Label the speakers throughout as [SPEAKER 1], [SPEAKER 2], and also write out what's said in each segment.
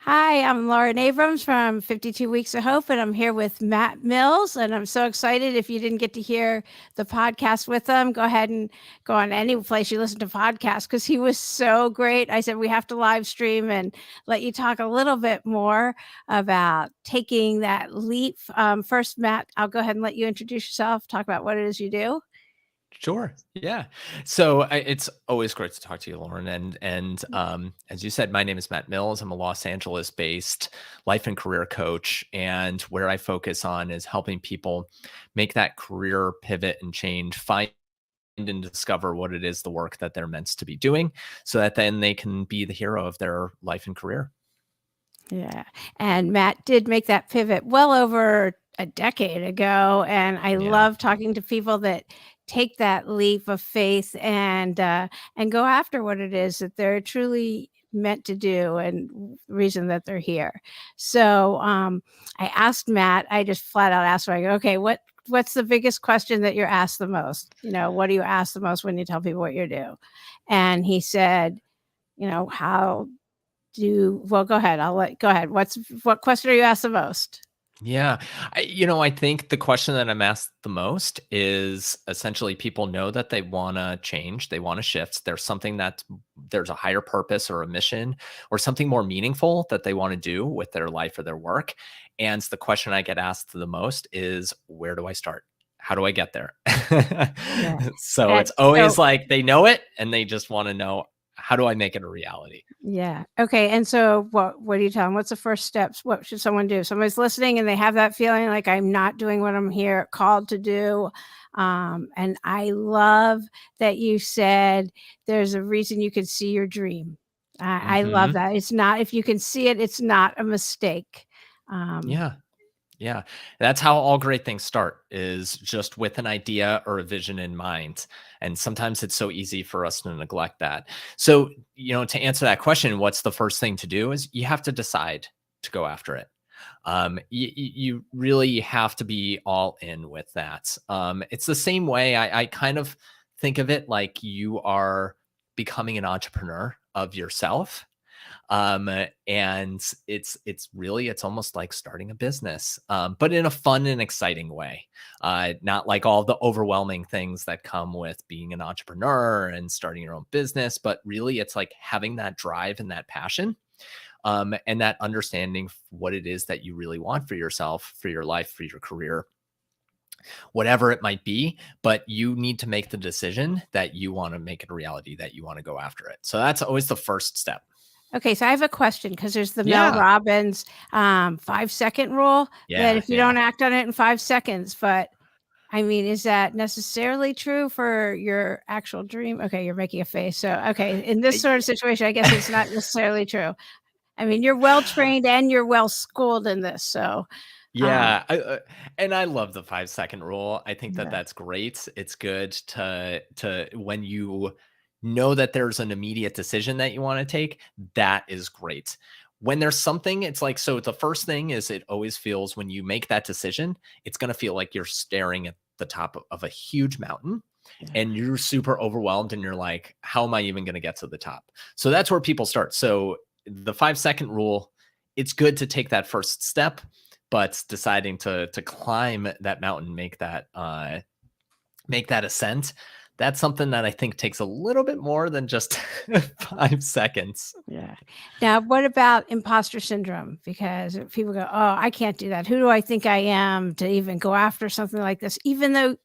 [SPEAKER 1] Hi, I'm Lauren Abrams from 52 Weeks of Hope, and I'm here with Matt Mills. And I'm so excited. If you didn't get to hear the podcast with him, go ahead and go on any place you listen to podcasts because he was so great. I said, we have to live stream and let you talk a little bit more about taking that leap. First, Matt, I'll go ahead and let you introduce yourself, talk about what it is you do.
[SPEAKER 2] Sure. Yeah. So it's always great to talk to you, Lauren. And as you said, my name is Matt Mills. I'm a Los Angeles-based life and career coach, and where I focus on is helping people make that career pivot and change, find and discover what it is the work that they're meant to be doing, so that then they can be the hero of their life and career.
[SPEAKER 1] Yeah. And Matt did make that pivot well over a decade ago. And I
[SPEAKER 2] Yeah.
[SPEAKER 1] love talking to people that take that leap of faith and go after what it is that they're truly meant to do and reason that they're here. So I asked Matt, I just flat out asked him, I go, okay, what's the biggest question that you're asked the most? What do you ask the most when you tell people what you do? And he said, how well, go ahead. Go ahead. What question are you asked the most?
[SPEAKER 2] Yeah. I think the question that I'm asked the most is essentially people know that they want to change, they want to shift. There's a higher purpose or a mission or something more meaningful that they want to do with their life or their work. And the question I get asked the most is, where do I start? How do I get there?
[SPEAKER 1] Yeah.
[SPEAKER 2] So
[SPEAKER 1] And
[SPEAKER 2] it's always
[SPEAKER 1] so
[SPEAKER 2] like they know it and they just want to know, how do I make it a reality?
[SPEAKER 1] yeah. Okay. And so what do you tell them? What's the first steps? What should someone do? Somebody's listening and they have that feeling like I'm not doing what I'm here called to do. And I love that you said there's a reason you can see your dream. I love
[SPEAKER 2] Hmm.
[SPEAKER 1] that. It's not, if you can see it, it's not a mistake. Um,
[SPEAKER 2] Yeah. Yeah, that's how all great things start, is just with an idea or a vision in mind. And sometimes it's so easy for us to neglect that. So, to answer that question, what's the first thing to do is you have to decide to go after it. You really have to be all in with that. It's the same way I kind of think of it like you are becoming an entrepreneur of yourself, and it's almost like starting a business, but in a fun and exciting way, not like all the overwhelming things that come with being an entrepreneur and starting your own business, but really it's like having that drive and that passion, and that understanding what it is that you really want for yourself, for your life, for your career, whatever it might be. But you need to make the decision that you want to make it a reality, that you want to go after it. So that's always the first step.
[SPEAKER 1] Okay, so I have a question because there's the Mel
[SPEAKER 2] Yeah.
[SPEAKER 1] Robbins 5-second rule that
[SPEAKER 2] Yeah.
[SPEAKER 1] if you
[SPEAKER 2] Yeah.
[SPEAKER 1] don't act on it in 5 seconds, but I mean, is that necessarily true for your actual dream? Okay, you're making a face. So, okay, in this sort of situation, I guess it's not necessarily true. I mean, you're well trained and you're well schooled in this. So, um,
[SPEAKER 2] Yeah, and I love the 5-second rule. I think that
[SPEAKER 1] yeah,
[SPEAKER 2] that's great. It's good to when you know that there's an immediate decision that you want to take, that is great. When there's something, it's like, so the first thing is, it always feels, when you make that decision, it's going to feel like you're staring at the top of a huge mountain
[SPEAKER 1] yeah,
[SPEAKER 2] and you're super overwhelmed and you're like, how am I even going to get to the top? So that's where people start. So the 5-second rule, it's good to take that first step, but deciding to climb that mountain, make that ascent, that's something that I think takes a little bit more than just 5 seconds.
[SPEAKER 1] yeah. Now, what about imposter syndrome? Because people go, "Oh, I can't do that. Who do I think I am to even go after something like this?" Even though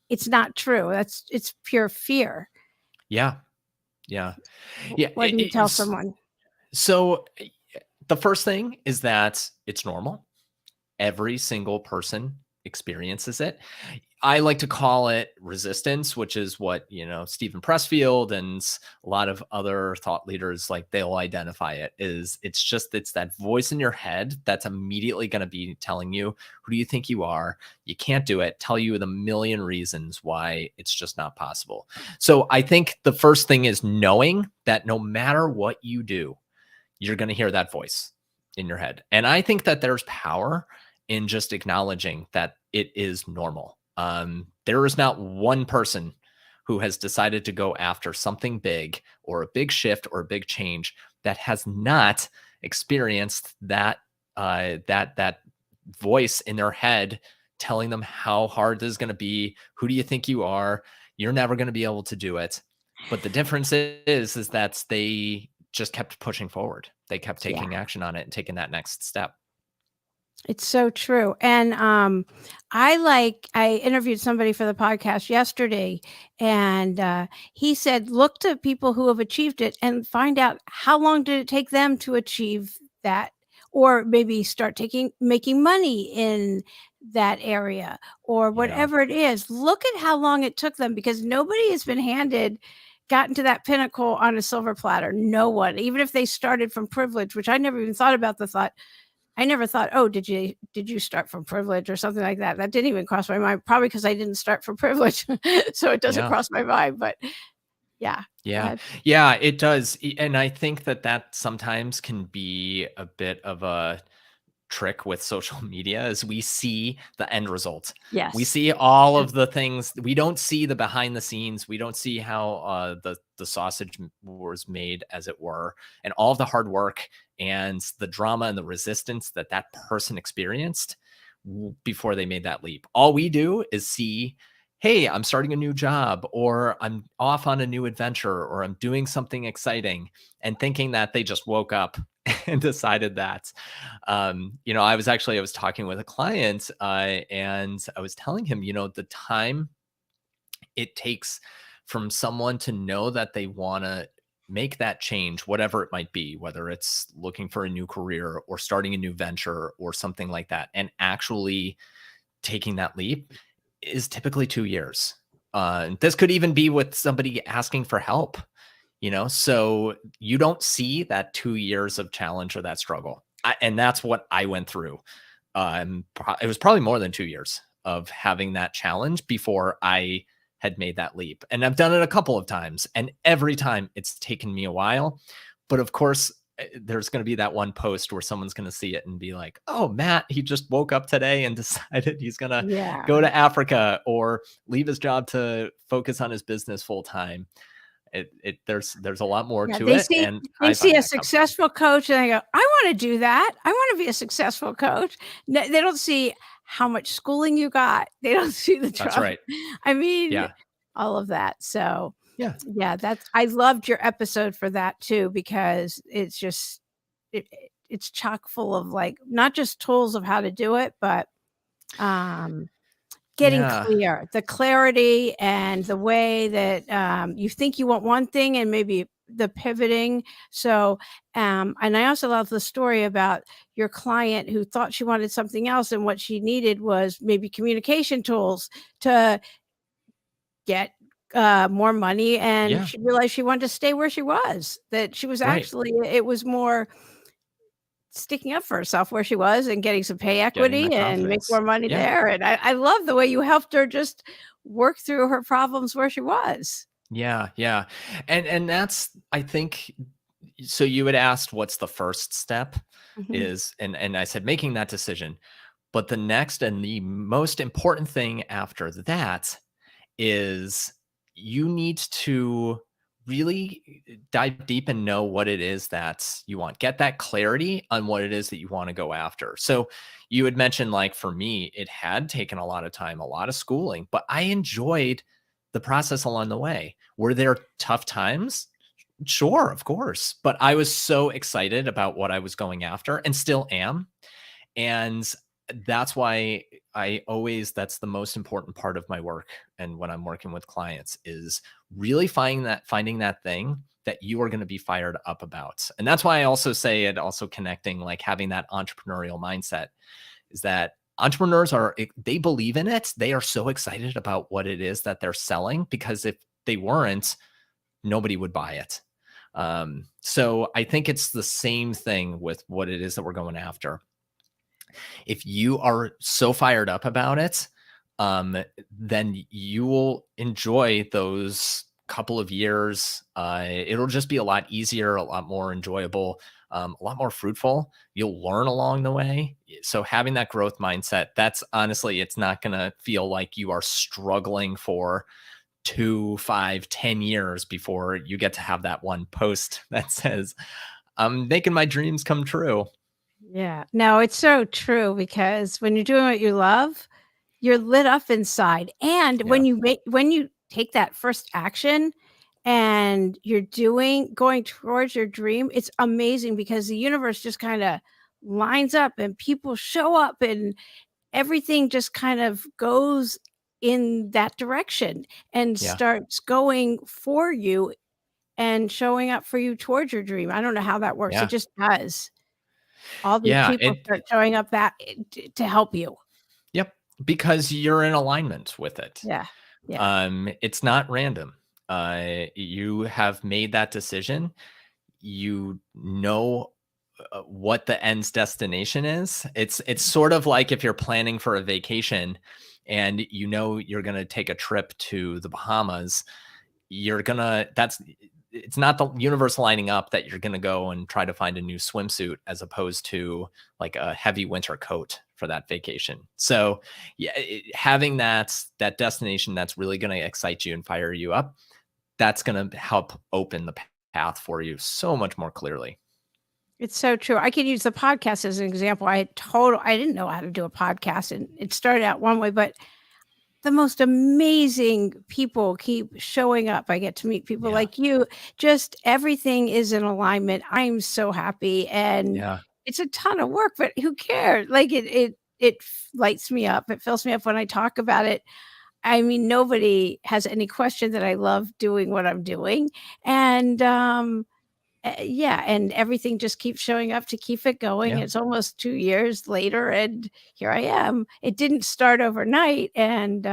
[SPEAKER 1] it's not true. It's pure fear.
[SPEAKER 2] Yeah, yeah, yeah.
[SPEAKER 1] What do you tell someone?
[SPEAKER 2] So the first thing is that it's normal. Every single person experiences it. I like to call it resistance, which is what, Stephen Pressfield and a lot of other thought leaders, like, they'll identify it is, it's that voice in your head that's immediately going to be telling you, who do you think you are? You can't do it. Tell you the million reasons why it's just not possible. So I think the first thing is knowing that no matter what you do, you're going to hear that voice in your head. And I think that there's power in just acknowledging that it is normal. There is not one person who has decided to go after something big or a big shift or a big change that has not experienced that voice in their head telling them how hard this is going to be. Who do you think you are? You're never going to be able to do it. But the difference is that they just kept pushing forward. They kept
[SPEAKER 1] Yeah.
[SPEAKER 2] taking action on it and taking that next step.
[SPEAKER 1] It's so true. And I interviewed somebody for the podcast yesterday, and he said, look to people who have achieved it and find out how long did it take them to achieve that, or maybe start making money in that area, or
[SPEAKER 2] Yeah.
[SPEAKER 1] whatever it is. Look at how long it took them, because nobody has been gotten to that pinnacle on a silver platter. No one, even if they started from privilege, which I never even thought about the thought. I never thought, "Oh, did you start from privilege or something like that?" That didn't even cross my mind, probably because I didn't start from privilege. So it doesn't
[SPEAKER 2] Yeah.
[SPEAKER 1] cross my mind, but yeah. Go
[SPEAKER 2] Yeah.
[SPEAKER 1] ahead.
[SPEAKER 2] Yeah, it does. And I think that sometimes can be a bit of a trick with social media is we see the end result. We
[SPEAKER 1] Yes.
[SPEAKER 2] see all of the things. We don't see the behind the scenes. We don't see how the sausage was made, as it were, and all of the hard work and the drama and the resistance that person experienced before they made that leap. All we do is see, hey, I'm starting a new job, or I'm off on a new adventure, or I'm doing something exciting, and thinking that they just woke up and decided that. I was talking with a client, and I was telling him, the time it takes from someone to know that they want to make that change, whatever it might be, whether it's looking for a new career or starting a new venture or something like that, and actually taking that leap is typically 2 years. This could even be with somebody asking for help, so you don't see that 2 years of challenge or that struggle. And that's what I went through. It was probably more than 2 years of having that challenge before I had made that leap. And I've done it a couple of times, and every time it's taken me a while. But of course, there's going to be that one post where someone's going to see it and be like, oh, Matt, he just woke up today and decided he's going to
[SPEAKER 1] Yeah.
[SPEAKER 2] go to Africa or leave his job to focus on his business full time. There's a lot more
[SPEAKER 1] Yeah,
[SPEAKER 2] to it, and
[SPEAKER 1] they
[SPEAKER 2] I
[SPEAKER 1] see
[SPEAKER 2] find
[SPEAKER 1] a
[SPEAKER 2] that comforting.
[SPEAKER 1] successful coach and they go, "I wanna do that. I wanna be a successful coach." No, they don't see how much schooling you got. They don't see the
[SPEAKER 2] That's
[SPEAKER 1] trouble.
[SPEAKER 2] right.
[SPEAKER 1] I mean,
[SPEAKER 2] Yeah.
[SPEAKER 1] all of that. So,
[SPEAKER 2] Yeah.
[SPEAKER 1] yeah, I loved your episode for that too, because it's just it's chock full of, like, not just tools of how to do it, but, um getting
[SPEAKER 2] Yeah.
[SPEAKER 1] clear, the clarity and the way that, you think you want one thing and maybe the pivoting. So, and I also love the story about your client who thought she wanted something else, and what she needed was maybe communication tools to get, more money, and
[SPEAKER 2] Yeah.
[SPEAKER 1] she realized she wanted to stay where she was, that she was
[SPEAKER 2] Right.
[SPEAKER 1] actually it was more sticking up for herself where she was and getting some pay
[SPEAKER 2] Getting the
[SPEAKER 1] equity and make
[SPEAKER 2] confidence.
[SPEAKER 1] more money
[SPEAKER 2] Yeah.
[SPEAKER 1] there, and I love the way you helped her just work through her problems where she was.
[SPEAKER 2] Yeah. Yeah. And that's, I think, so you had asked what's the first step
[SPEAKER 1] Mhm.
[SPEAKER 2] is, and I said making that decision. But the next and the most important thing after that is you need to really dive deep and know what it is that you want. Get that clarity on what it is that you want to go after. So you had mentioned, like, for me, it had taken a lot of time, a lot of schooling, but I enjoyed the process along the way. Were there tough times? Sure, of course. But I was so excited about what I was going after and still am. And that's why that's the most important part of my work. And when I'm working with clients is really finding that thing that you are going to be fired up about. And that's why I also say it, also connecting, like having that entrepreneurial mindset, is that entrepreneurs they believe in it. They are so excited about what it is that they're selling, because if they weren't, nobody would buy it. So I think it's the same thing with what it is that we're going after. If you are so fired up about it, then you will enjoy those couple of years. It'll just be a lot easier, a lot more enjoyable, a lot more fruitful. You'll learn along the way. So having that growth mindset, that's honestly, it's not going to feel like you are struggling for 2, 5, 10 years before you get to have that one post that says, I'm making my dreams come true.
[SPEAKER 1] Yeah. No, it's so true because when you're doing what you love, you're lit up inside. And
[SPEAKER 2] Yeah.
[SPEAKER 1] when you take that first action and you're going towards your dream, it's amazing because the universe just kind of lines up and people show up and everything just kind of goes in that direction and
[SPEAKER 2] Yeah.
[SPEAKER 1] starts going for you and showing up for you towards your dream. I don't know how that works. It
[SPEAKER 2] Yeah.
[SPEAKER 1] just does. All these
[SPEAKER 2] Yeah.
[SPEAKER 1] people start showing up that to help you.
[SPEAKER 2] Yep. Because you're in alignment with it.
[SPEAKER 1] Yeah. Yeah.
[SPEAKER 2] It's not random. You have made that decision. You know what the end's destination is. It's sort of like if you're planning for a vacation and you know you're going to take a trip to the Bahamas, you're going to that's it's not the universe lining up that you're going to go and try to find a new swimsuit as opposed to like a heavy winter coat for that vacation. So, yeah, having that destination that's really going to excite you and fire you up, that's going to help open the path for you so much more clearly.
[SPEAKER 1] It's so true. I can use the podcast as an example. I didn't know how to do a podcast and it started out one way, but the most amazing people keep showing up. I get to meet people
[SPEAKER 2] Yeah.
[SPEAKER 1] like you. Just everything is in alignment. I'm so happy and
[SPEAKER 2] Yeah.
[SPEAKER 1] it's a ton of work, but who cares? Like it lights me up. It fills me up when I talk about it. I mean, nobody has any question that I love doing what I'm doing. And yeah, and everything just keeps showing up to keep it going.
[SPEAKER 2] Yeah.
[SPEAKER 1] It's almost 2 years later, and here I am. It didn't start overnight, and,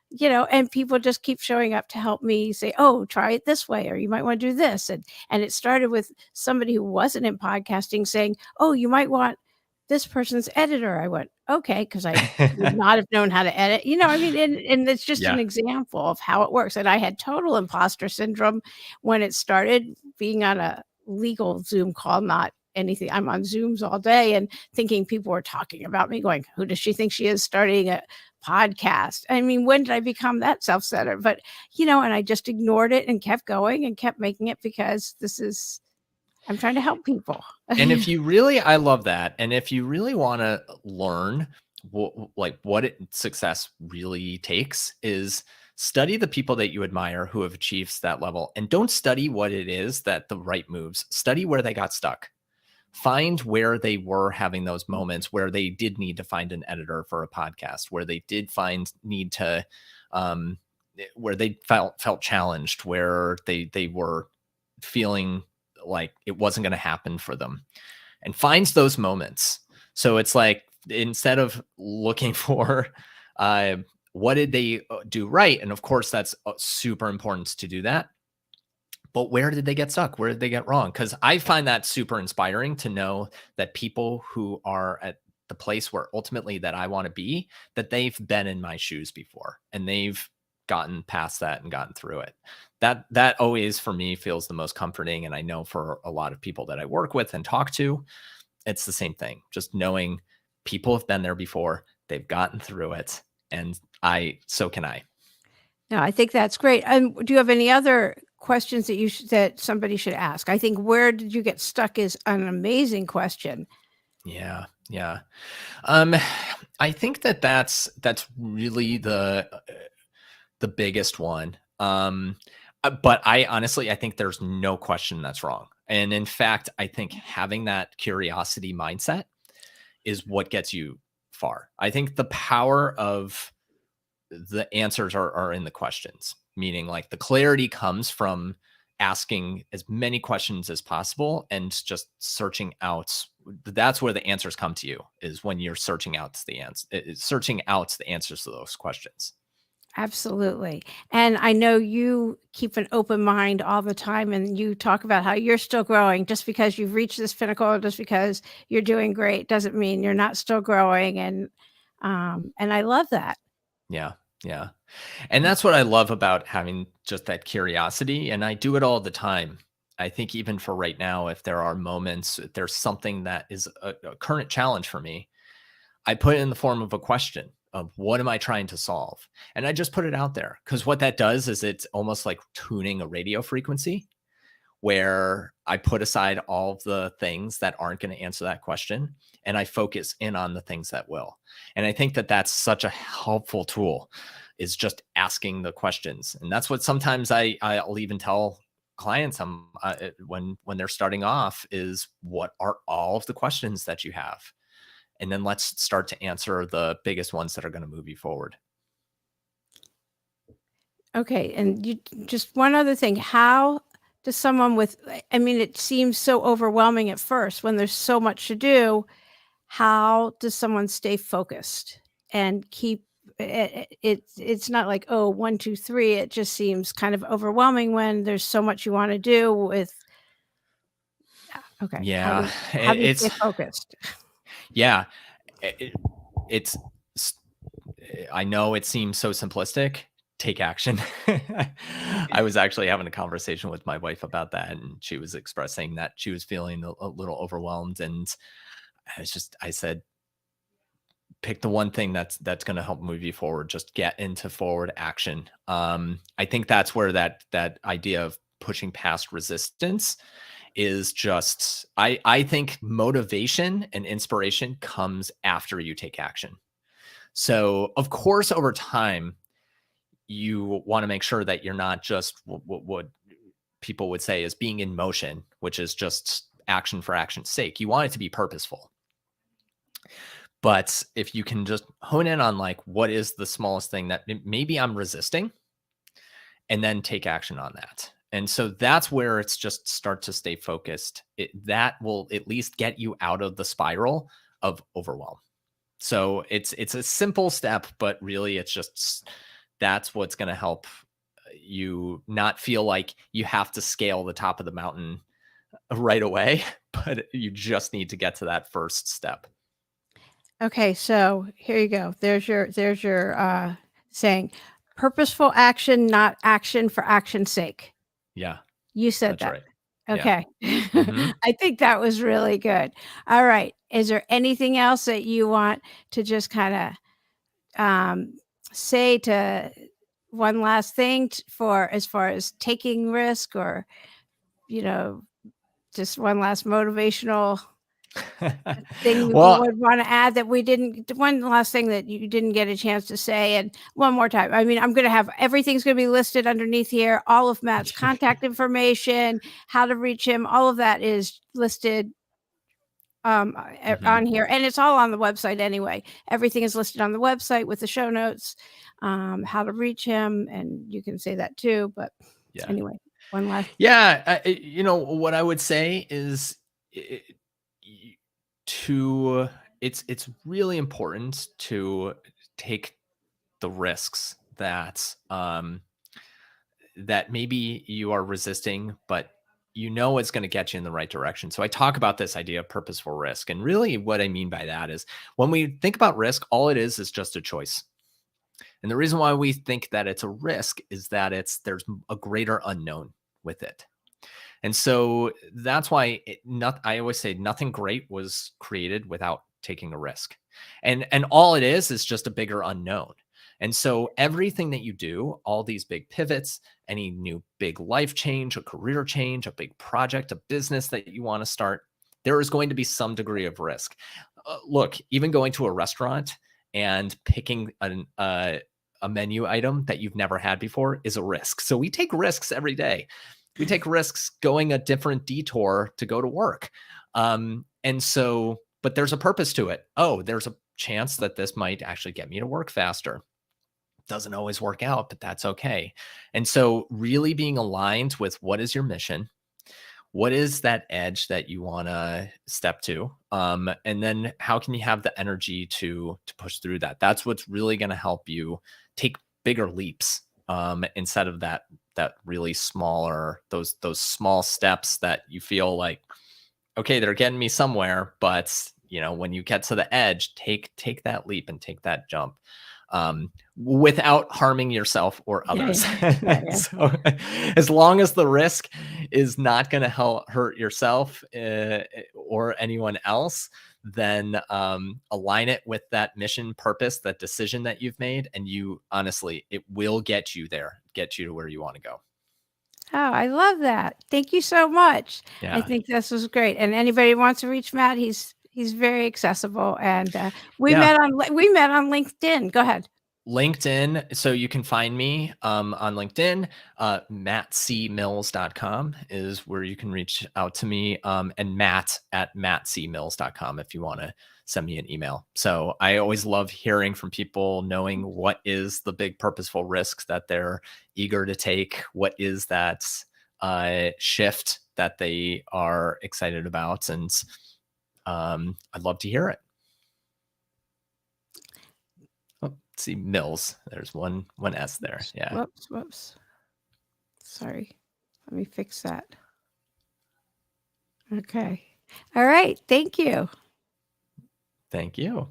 [SPEAKER 2] Yeah.
[SPEAKER 1] and people just keep showing up to help me say, "Oh, try it this way," or "You might wanna do this," and it started with somebody who wasn't in podcasting saying, "Oh, you might want this person's editor." I went, "Okay," because I would not have known how to edit, I mean, and it's just an
[SPEAKER 2] Yeah.
[SPEAKER 1] example of how it works, and I had total imposter syndrome when it started being on a legal Zoom call, not anything. I'm on Zooms all day and thinking people were talking about me going, "Who does she think she is starting a podcast?" I mean, when did I become that self-centered? But, and I just ignored it and kept going and kept making it because I'm trying to help people.
[SPEAKER 2] And if you really I love that. And if you really wanna learn what success really takes is study the people that you admire who have achieved that level, and don't study what it is that the right moves, study where they got stuck. Find where they were having those moments where they did need to find an editor for a podcast, where they did need to, um, where they felt challenged, where they were feeling like it wasn't going to happen for them, and finds those moments. So it's like instead of looking for uh, what did they do right, and of course that's super important to do that. But where did they get stuck? Where did they get wrong? Because I find that super inspiring to know that people who are at the place where ultimately that I want to be, that they've been in my shoes before and they've gotten past that and gotten through it. That always for me feels the most comforting. And I know for a lot of people that I work with and talk to, it's the same thing. Just knowing people have been there before, they've gotten through it, and so can I.
[SPEAKER 1] No, I think that's great. Do you have any other questions that somebody should ask? I think where did you get stuck is an amazing question.
[SPEAKER 2] Yeah, yeah. Um, I think that's really the biggest one. But I honestly I think there's no question that's wrong. And in fact, I think having that curiosity mindset is what gets you far. I think the power of the answers are in the questions, meaning like the clarity comes from asking as many questions as possible and just searching out. That's where the answers come to you, is when you're searching out the answers to those questions.
[SPEAKER 1] Absolutely. And I know you keep an open mind all the time and you talk about how you're still growing. Just because you've reached this pinnacle, just because you're doing great doesn't mean you're not still growing. And I love that.
[SPEAKER 2] Yeah, yeah. And that's what I love about having just that curiosity, and I do it all the time. I think even for right now, if there are moments, if there's something that is a current challenge for me, I put it in the form of a question of what am I trying to solve? And I just put it out there, because what that does is it's almost like tuning a radio frequency where I put aside all of the things that aren't going to answer that question and I focus in on the things that will. And I think that that's such a helpful tool, is just asking the questions. And that's what sometimes I'll even tell clients when they're starting off is, what are all of the questions that you have? And then let's start to answer the biggest ones that are going to move you forward.
[SPEAKER 1] Okay, and you just one other thing, how does someone with I mean, it seems so overwhelming at first when there's so much to do. How does someone stay focused and keep it's not like, oh, 1, 2, 3. It just seems kind of overwhelming when there's so much you wanna do with okay,
[SPEAKER 2] Yeah,
[SPEAKER 1] how do you stay
[SPEAKER 2] it's
[SPEAKER 1] focused?
[SPEAKER 2] yeah, it, it's I know it seems so simplistic. Take action. I was actually having a conversation with my wife about that, and she was expressing that she was feeling a little overwhelmed. And I said, pick the one thing that's going to help move you forward. Just get into forward action. I think that's where that idea of pushing past resistance is just, I think motivation and inspiration comes after you take action. So of course, over time, you want to make sure that you're not just what people would say is being in motion, which is just action for action's sake. You want it to be purposeful. But if you can just hone in on like, what is the smallest thing that maybe I'm resisting, and then take action on that. And so that's where it's just start to stay focused. That will at least get you out of the spiral of overwhelm. So it's a simple step, but really it's just, that's what's going to help you not feel like you have to scale the top of the mountain right away, but you just need to get to that first step.
[SPEAKER 1] Okay, so here you go. There's your saying, "Purposeful action, not action for action's sake."
[SPEAKER 2] Yeah,
[SPEAKER 1] You said
[SPEAKER 2] that's
[SPEAKER 1] that.
[SPEAKER 2] right. Yeah.
[SPEAKER 1] Okay.
[SPEAKER 2] Hmm.
[SPEAKER 1] I think that was really good. All right. Is there anything else that you want to just kinda, um, say to one last thing for as far as taking risk or, you know, just one last motivational thing you
[SPEAKER 2] Well,
[SPEAKER 1] would wanna add that we didn't one last thing that you didn't get a chance to say, and one more time. I mean, I'm gonna have everything's gonna be listed underneath here, all of Matt's contact information, how to reach him, all of that is listed,
[SPEAKER 2] mhm,
[SPEAKER 1] on here, and it's all on the website anyway. Everything is listed on the website with the show notes, how to reach him, and you can say that too, but
[SPEAKER 2] yeah.
[SPEAKER 1] anyway, one last
[SPEAKER 2] Yeah, what I would say is, I y to it's really important to take the risks that maybe you are resisting, but you know it's going to get you in the right direction. So I talk about this idea of purposeful risk. And really what I mean by that is, when we think about risk, all it is just a choice. And the reason why we think that it's a risk is that there's a greater unknown with it. And so that's why I always say nothing great was created without taking a risk. And all it is just a bigger unknown. And so everything that you do, all these big pivots, any new big life change, a career change, a big project, a business that you want to start, there is going to be some degree of risk. Look, even going to a restaurant and picking a menu item that you've never had before is a risk. So we take risks every day. We take risks going a different detour to go to work. And so, but there's a purpose to it. Oh, there's a chance that this might actually get me to work faster. Doesn't always work out, but that's okay. And so, really being aligned with what is your mission, what is that edge that you want to step to, and then how can you have the energy to push through that? That's what's really going to help you take bigger leaps, instead of that really smaller, those small steps that you feel like, okay, they're getting me somewhere, but when you get to the edge, take that leap and take that jump, without harming yourself or
[SPEAKER 1] yeah,
[SPEAKER 2] others.
[SPEAKER 1] yeah, yeah.
[SPEAKER 2] So as long as the risk is not going to hurt yourself, or anyone else, then align it with that mission, purpose, that decision that you've made. And you honestly, it will get you there, get you to where you want to go.
[SPEAKER 1] Oh, I love that. Thank you so much. I
[SPEAKER 2] Yeah.
[SPEAKER 1] think this was great. And anybody who wants to reach Matt, he's very accessible. And
[SPEAKER 2] Yeah.
[SPEAKER 1] we met on LinkedIn. Go ahead.
[SPEAKER 2] LinkedIn. So you can find me on LinkedIn. MattCMills.com is where you can reach out to me. And Matt@MattCMills.com if you want to send me an email. So I always love hearing from people, knowing what is the big purposeful risks that they're eager to take. What is that shift that they are excited about? And I'd love to hear it. Oh, see Mills. There's one S there. Yeah.
[SPEAKER 1] Whoops, whoops. Sorry. Let me fix that. Okay. All right. Thank you.
[SPEAKER 2] Thank you.